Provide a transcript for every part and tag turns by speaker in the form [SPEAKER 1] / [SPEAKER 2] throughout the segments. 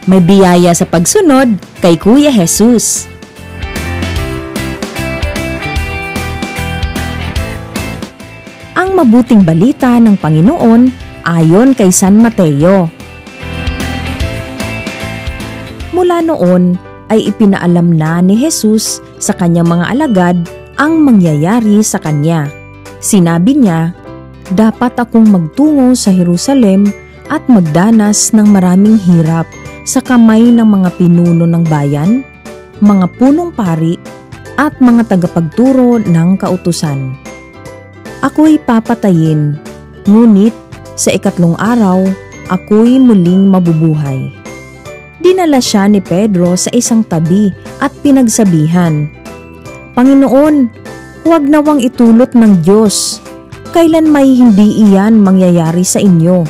[SPEAKER 1] May biyaya sa pagsunod kay Kuya Jesus. Ang mabuting balita ng Panginoon ayon kay San Mateo. Mula noon ay ipinaalam na ni Jesus sa kanyang mga alagad ang mangyayari sa kanya. Sinabi niya, dapat akong magtungo sa Jerusalem at magdanas ng maraming hirap sa kamay ng mga pinuno ng bayan, mga punong pari, at mga tagapagturo ng kautusan. Ako'y papatayin, ngunit sa ikatlong araw, ako'y muling mabubuhay. Dinala siya ni Pedro sa isang tabi at pinagsabihan, Panginoon, huwag nawang itulot ng Diyos. Kailan may hindi iyan mangyayari sa inyo?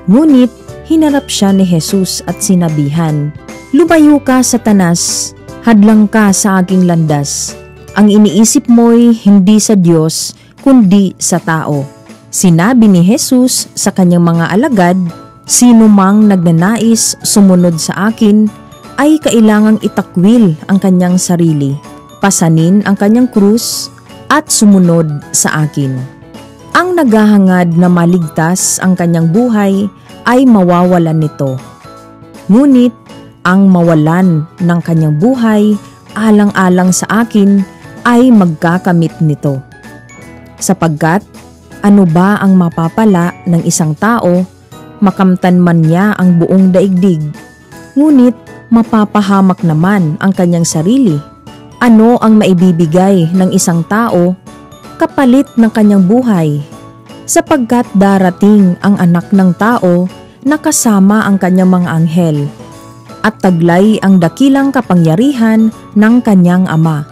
[SPEAKER 1] Ngunit hinarap siya ni Jesus at sinabihan, lumayo ka, Satanas, hadlang ka sa aking landas. Ang iniisip mo'y hindi sa Diyos, kundi sa tao. Sinabi ni Jesus sa kanyang mga alagad, sino mang nagnanais sumunod sa akin, ay kailangang itakwil ang kanyang sarili, pasanin ang kanyang krus, at sumunod sa akin. Ang naghahangad na maligtas ang kanyang buhay, ay mawawalan nito. Ngunit ang mawalan ng kanyang buhay alang-alang sa akin ay magkakamit nito. Sapagkat ano ba ang mapapala ng isang tao, makamtan man niya ang buong daigdig, ngunit mapapahamak naman ang kanyang sarili? Ano ang maibibigay ng isang tao kapalit ng kanyang buhay? Sapagkat darating ang anak ng tao na kasama ang kanyang mga anghel, at taglay ang dakilang kapangyarihan ng kanyang ama.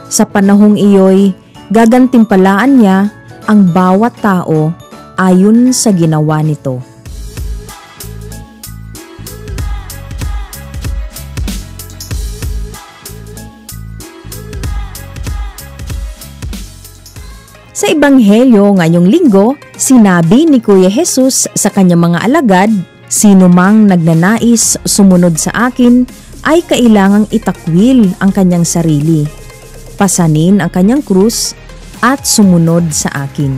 [SPEAKER 1] Sa panahong iyo'y gagantimpalaan niya ang bawat tao ayon sa ginawa nito. Sa Ebanghelyo ngayong linggo, sinabi ni Kuya Jesus sa kanyang mga alagad, sino mang nagnanais sumunod sa akin ay kailangang itakwil ang kanyang sarili, pasanin ang kanyang krus at sumunod sa akin.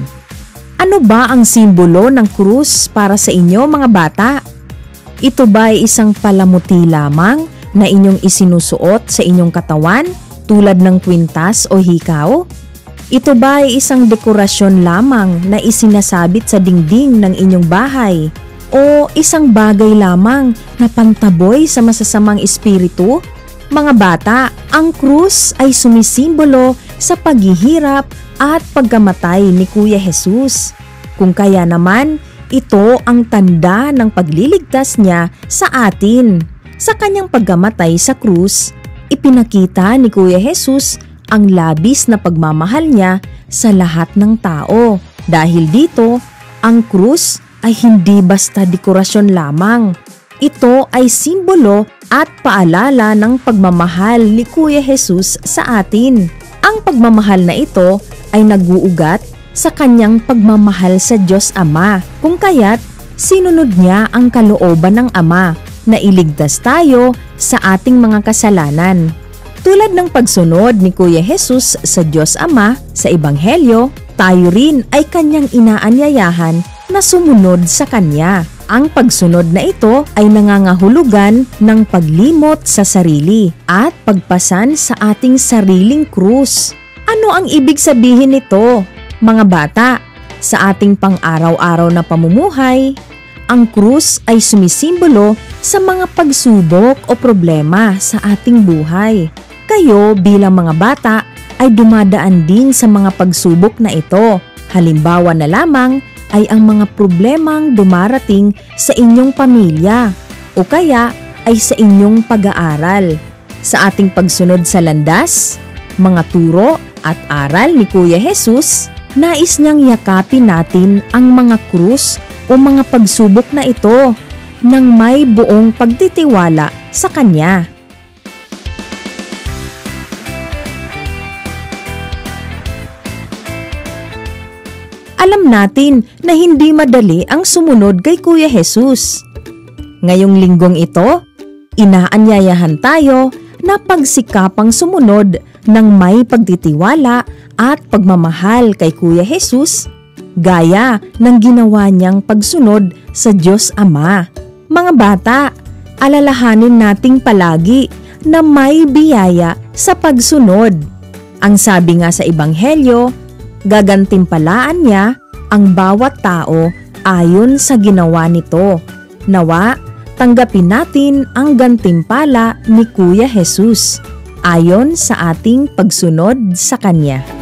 [SPEAKER 1] Ano ba ang simbolo ng krus para sa inyo mga bata? Ito ba ay isang palamuti lamang na inyong isinusuot sa inyong katawan tulad ng kwintas o hikaw? Ito ba ay isang dekorasyon lamang na isinasabit sa dingding ng inyong bahay? O isang bagay lamang na pantaboy sa masasamang espiritu? Mga bata, ang krus ay sumisimbolo sa paghihirap at pagkamatay ni Kuya Jesus. Kung kaya naman, ito ang tanda ng pagliligtas niya sa atin. Sa kanyang pagkamatay sa krus, ipinakita ni Kuya Jesus ang labis na pagmamahal niya sa lahat ng tao. Dahil dito, ang krus ay hindi basta dekorasyon lamang. Ito ay simbolo at paalala ng pagmamahal ni Kuya Jesus sa atin. Ang pagmamahal na ito ay nag-uugat sa kanyang pagmamahal sa Diyos Ama, kung kaya't sinunod niya ang kalooban ng Ama na iligtas tayo sa ating mga kasalanan. Tulad ng pagsunod ni Kuya Jesus sa Diyos Ama sa Ebanghelyo, tayo rin ay kanyang inaanyayahan na sumunod sa kanya. Ang pagsunod na ito ay nangangahulugan ng paglimot sa sarili at pagpasan sa ating sariling krus. Ano ang ibig sabihin nito, mga bata? Sa ating pang-araw-araw na pamumuhay, ang krus ay sumisimbolo sa mga pagsubok o problema sa ating buhay. Kayo bilang mga bata ay dumadaan din sa mga pagsubok na ito. Halimbawa na lamang ay ang mga problemang dumarating sa inyong pamilya o kaya ay sa inyong pag-aaral. Sa ating pagsunod sa landas, mga turo at aral ni Kuya Jesus, nais niyang yakapin natin ang mga krus o mga pagsubok na ito nang may buong pagtitiwala sa Kanya. alam natin na hindi madali ang sumunod kay Kuya Jesus. Ngayong linggong ito, inaanyayahan tayo na pagsikapang sumunod ng may pagtitiwala at pagmamahal kay Kuya Jesus, gaya ng ginawa niyang pagsunod sa Diyos Ama. Mga bata, alalahanin nating palagi na may biyaya sa pagsunod. Ang sabi nga sa Ebanghelyo, gagantimpalaan niya ang bawat tao ayon sa ginawa nito. Nawa, tanggapin natin ang gantimpala ni Kuya Jesus ayon sa ating pagsunod sa Kanya.